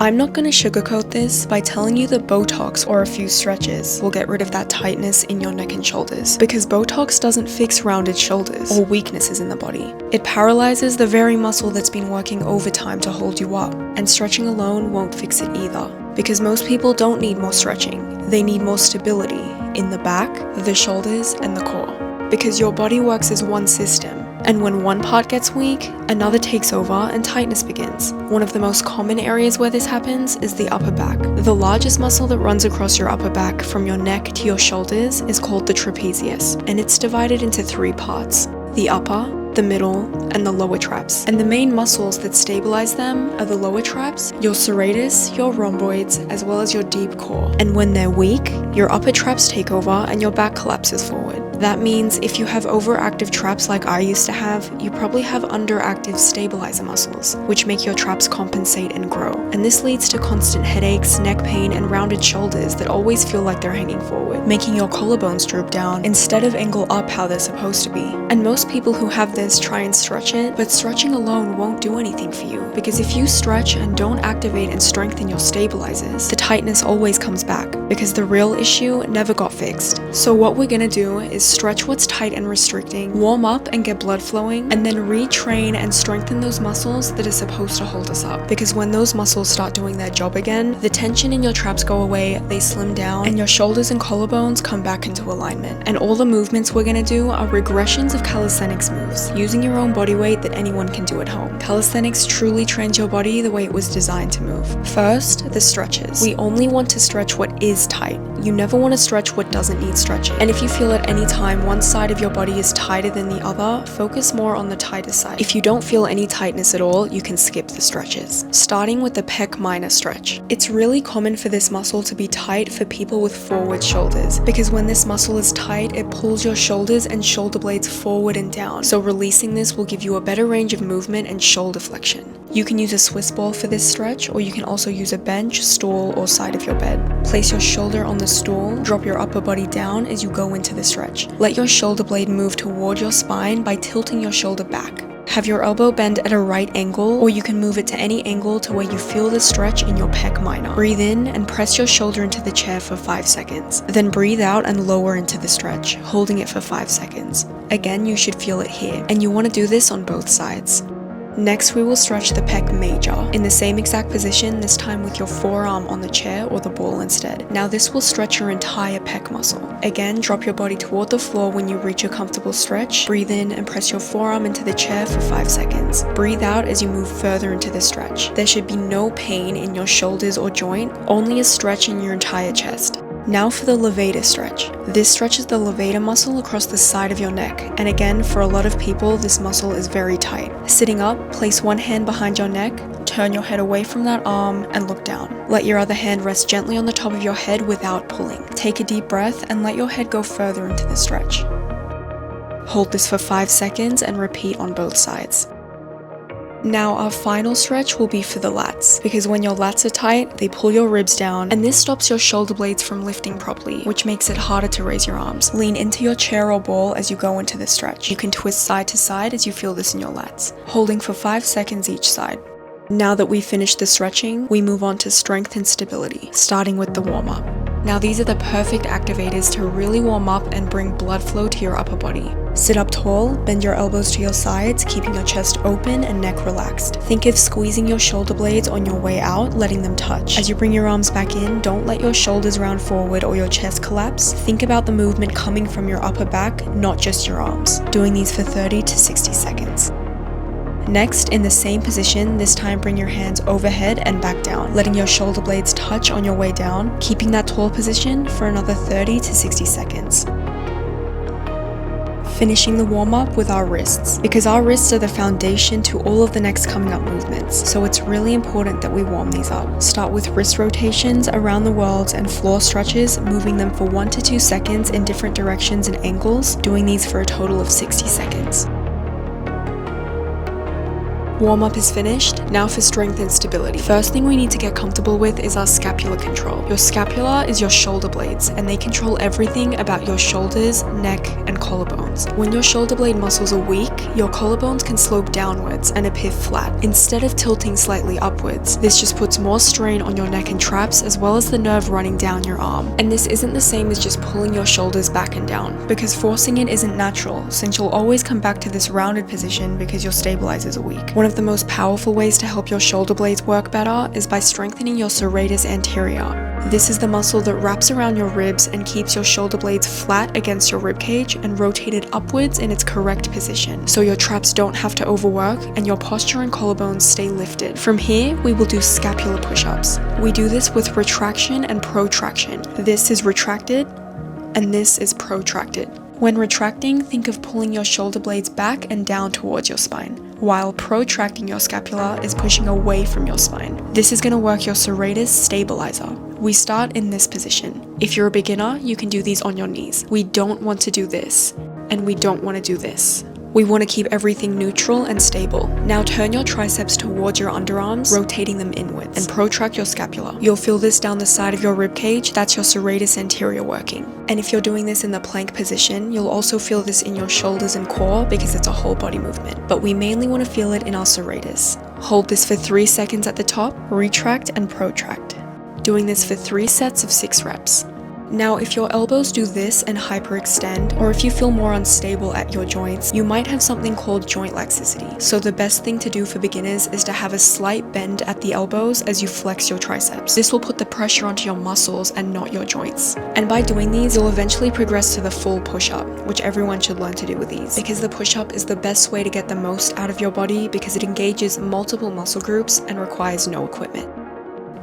I'm not going to sugarcoat this by telling you that Botox or a few stretches will get rid of that tightness in your neck and shoulders, because Botox doesn't fix rounded shoulders or weaknesses in the body. It paralyzes the very muscle that's been working overtime to hold you up, and stretching alone won't fix it either. Because most people don't need more stretching, they need more stability in the back, the shoulders, and the core. Because your body works as one system, and when one part gets weak, another takes over and tightness begins. One of the most common areas where this happens is the upper back. The largest muscle that runs across your upper back from your neck to your shoulders is called the trapezius, and it's divided into 3 parts: the upper, the middle, and the lower traps. And the main muscles that stabilize them are the lower traps, your serratus, your rhomboids, as well as your deep core. And when they're weak, your upper traps take over and your back collapses forward. That means if you have overactive traps like I used to have, you probably have underactive stabilizer muscles, which make your traps compensate and grow. And this leads to constant headaches, neck pain, and rounded shoulders that always feel like they're hanging forward, making your collarbones droop down instead of angle up how they're supposed to be. And most people who have this try and stretch it, but stretching alone won't do anything for you, because if you stretch and don't activate and strengthen your stabilizers, the tightness always comes back, because the real issue never got fixed. So what we're gonna do is stretch what's tight and restricting, warm up and get blood flowing, and then retrain and strengthen those muscles that are supposed to hold us up. Because when those muscles start doing their job again, the tension in your traps go away, they slim down, and your shoulders and collarbones come back into alignment. And all the movements we're gonna do are regressions of calisthenics moves, using your own body weight that anyone can do at home. Calisthenics truly trains your body the way it was designed to move. First, the stretches. We only want to stretch what is tight. You never want to stretch what doesn't need stretching. And if you feel at any time one side of your body is tighter than the other, focus more on the tighter side. If you don't feel any tightness at all, you can skip the stretches. Starting with the pec minor stretch. It's really common for this muscle to be tight for people with forward shoulders, because when this muscle is tight, it pulls your shoulders and shoulder blades forward and down. So releasing this will give you a better range of movement and shoulder flexion. You can use a Swiss ball for this stretch, or you can also use a bench, stool, or side of your bed. Place your shoulder on the stool, drop your upper body down as you go into the stretch. Let your shoulder blade move toward your spine by tilting your shoulder back. Have your elbow bend at a right angle, or you can move it to any angle to where you feel the stretch in your pec minor. Breathe in and press your shoulder into the chair for 5 seconds. Then breathe out and lower into the stretch, holding it for 5 seconds. Again, you should feel it here, and you want to do this on both sides. Next, we will stretch the pec major in the same exact position, this time with your forearm on the chair or the ball instead. Now this will stretch your entire pec muscle. Again, drop your body toward the floor when you reach a comfortable stretch. Breathe in and press your forearm into the chair for 5 seconds. Breathe out as you move further into the stretch. There should be no pain in your shoulders or joint, only a stretch in your entire chest. Now for the levator stretch. This stretches the levator muscle across the side of your neck, and again, for a lot of people, this muscle is very tight. Sitting up, place one hand behind your neck, turn your head away from that arm, and look down. Let your other hand rest gently on the top of your head without pulling. Take a deep breath and let your head go further into the stretch. Hold this for 5 seconds and repeat on both sides. Now our final stretch will be for the lats, because when your lats are tight, they pull your ribs down, and this stops your shoulder blades from lifting properly, which makes it harder to raise your arms. Lean into your chair or ball as you go into the stretch. You can twist side to side as you feel this in your lats, holding for 5 seconds each side. Now that we've finished the stretching, we move on to strength and stability, starting with the warm-up. Now these are the perfect activators to really warm up and bring blood flow to your upper body. Sit up tall, bend your elbows to your sides, keeping your chest open and neck relaxed. Think of squeezing your shoulder blades on your way out, letting them touch. As you bring your arms back in, don't let your shoulders round forward or your chest collapse. Think about the movement coming from your upper back, not just your arms. Doing these for 30 to 60 seconds. Next, in the same position, this time bring your hands overhead and back down, letting your shoulder blades touch on your way down, keeping that tall position for another 30 to 60 seconds. Finishing the warm-up with our wrists, because our wrists are the foundation to all of the next coming up movements, so it's really important that we warm these up. Start with wrist rotations around the world and floor stretches, moving them for 1 to 2 seconds in different directions and angles, doing these for a total of 60 seconds. Warm up is finished, now for strength and stability. First thing we need to get comfortable with is our scapular control. Your scapula is your shoulder blades, and they control everything about your shoulders, neck, and collarbones. When your shoulder blade muscles are weak, your collarbones can slope downwards and appear flat, instead of tilting slightly upwards. This just puts more strain on your neck and traps, as well as the nerve running down your arm. And this isn't the same as just pulling your shoulders back and down, because forcing it isn't natural, since you'll always come back to this rounded position because your stabilizers are weak. One of the most powerful ways to help your shoulder blades work better is by strengthening your serratus anterior. This is the muscle that wraps around your ribs and keeps your shoulder blades flat against your ribcage and rotated upwards in its correct position, so your traps don't have to overwork and your posture and collarbones stay lifted. From here, we will do scapular push-ups. We do this with retraction and protraction. This is retracted and this is protracted. When retracting, think of pulling your shoulder blades back and down towards your spine, while protracting your scapula is pushing away from your spine. This is going to work your serratus stabilizer. We start in this position. If you're a beginner, you can do these on your knees. We don't want to do this, and we don't want to do this. We want to keep everything neutral and stable. Now turn your triceps towards your underarms, rotating them inwards, and protract your scapula. You'll feel this down the side of your ribcage. That's your serratus anterior working. And if you're doing this in the plank position, you'll also feel this in your shoulders and core because it's a whole body movement. But we mainly want to feel it in our serratus. Hold this for 3 seconds at the top, retract and protract. Doing this for 3 sets of 6 reps. Now, if your elbows do this and hyperextend, or if you feel more unstable at your joints, you might have something called joint laxicity. So the best thing to do for beginners is to have a slight bend at the elbows as you flex your triceps. This will put the pressure onto your muscles and not your joints. And by doing these, you'll eventually progress to the full push-up, which everyone should learn to do with these, because the push-up is the best way to get the most out of your body because it engages multiple muscle groups and requires no equipment.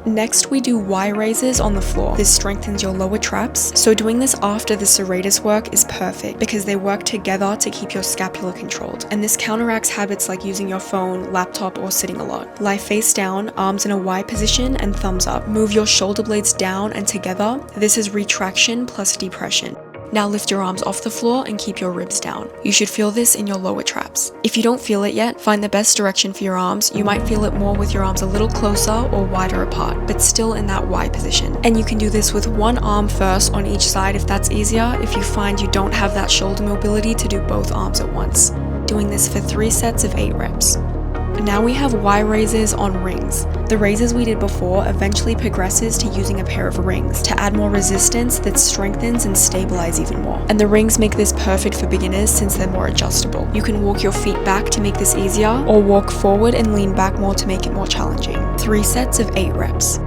Next, we do Y raises on the floor. This strengthens your lower traps, so doing this after the serratus work is perfect because they work together to keep your scapula controlled. And this counteracts habits like using your phone, laptop, or sitting a lot. Lie face down, arms in a Y position, and thumbs up. Move your shoulder blades down and together. This is retraction plus depression. Now lift your arms off the floor and keep your ribs down. You should feel this in your lower traps. If you don't feel it yet, find the best direction for your arms. You might feel it more with your arms a little closer or wider apart, but still in that Y position. And you can do this with one arm first on each side if that's easier, if you find you don't have that shoulder mobility to do both arms at once. Doing this for 3 sets of 8 reps. Now we have Y raises on rings. The raises we did before eventually progresses to using a pair of rings to add more resistance that strengthens and stabilizes even more. And the rings make this perfect for beginners since they're more adjustable. You can walk your feet back to make this easier, or walk forward and lean back more to make it more challenging. 3 sets of 8 reps.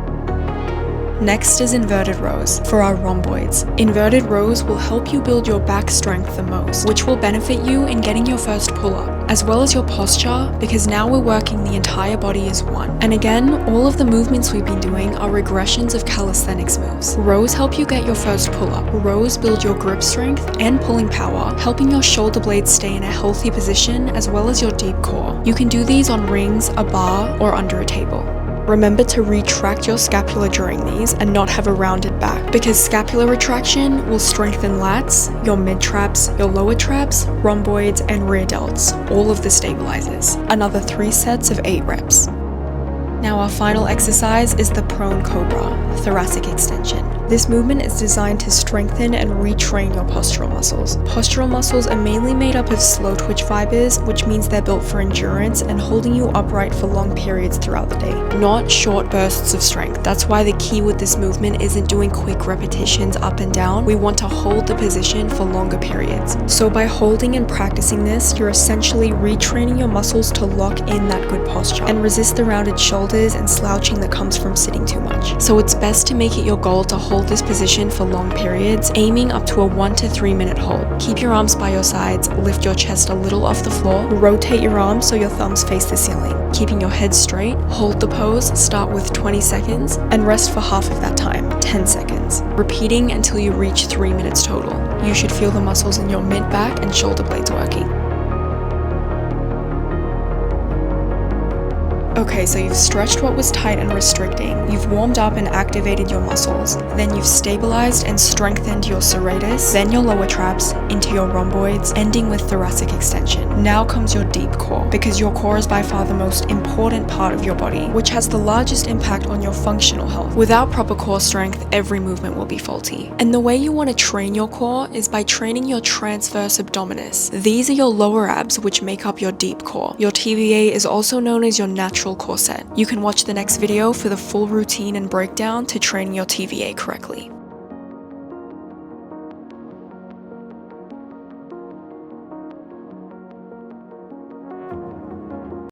Next is inverted rows for our rhomboids. Inverted rows will help you build your back strength the most, which will benefit you in getting your first pull-up, as well as your posture, because now we're working the entire body as one. And again, all of the movements we've been doing are regressions of calisthenics moves. Rows help you get your first pull-up. Rows build your grip strength and pulling power, helping your shoulder blades stay in a healthy position as well as your deep core. You can do these on rings, a bar, or under a table. Remember to retract your scapula during these and not have a rounded back, because scapular retraction will strengthen lats, your mid-traps, your lower traps, rhomboids, and rear delts, all of the stabilizers. Another 3 sets of 8 reps. Now our final exercise is the prone cobra, thoracic extension. This movement is designed to strengthen and retrain your postural muscles. Postural muscles are mainly made up of slow twitch fibers, which means they're built for endurance and holding you upright for long periods throughout the day, not short bursts of strength. That's why the key with this movement isn't doing quick repetitions up and down. We want to hold the position for longer periods. So by holding and practicing this, you're essentially retraining your muscles to lock in that good posture and resist the rounded shoulders and slouching that comes from sitting too much. So it's best to make it your goal to hold this position for long periods, aiming up to a 1 to 3 minute hold. Keep your arms by your sides, lift your chest a little off the floor, rotate your arms so your thumbs face the ceiling. Keeping your head straight, hold the pose, start with 20 seconds, and rest for half of that time, 10 seconds. Repeating until you reach 3 minutes total. You should feel the muscles in your mid-back and shoulder blades working. Okay, so you've stretched what was tight and restricting, you've warmed up and activated your muscles, then you've stabilized and strengthened your serratus, then your lower traps, into your rhomboids, ending with thoracic extension. Now comes your deep core, because your core is by far the most important part of your body, which has the largest impact on your functional health. Without proper core strength, every movement will be faulty. And the way you want to train your core is by training your transverse abdominis. These are your lower abs which make up your deep core. Your TVA is also known as your natural core set. You can watch the next video for the full routine and breakdown to training your TVA correctly.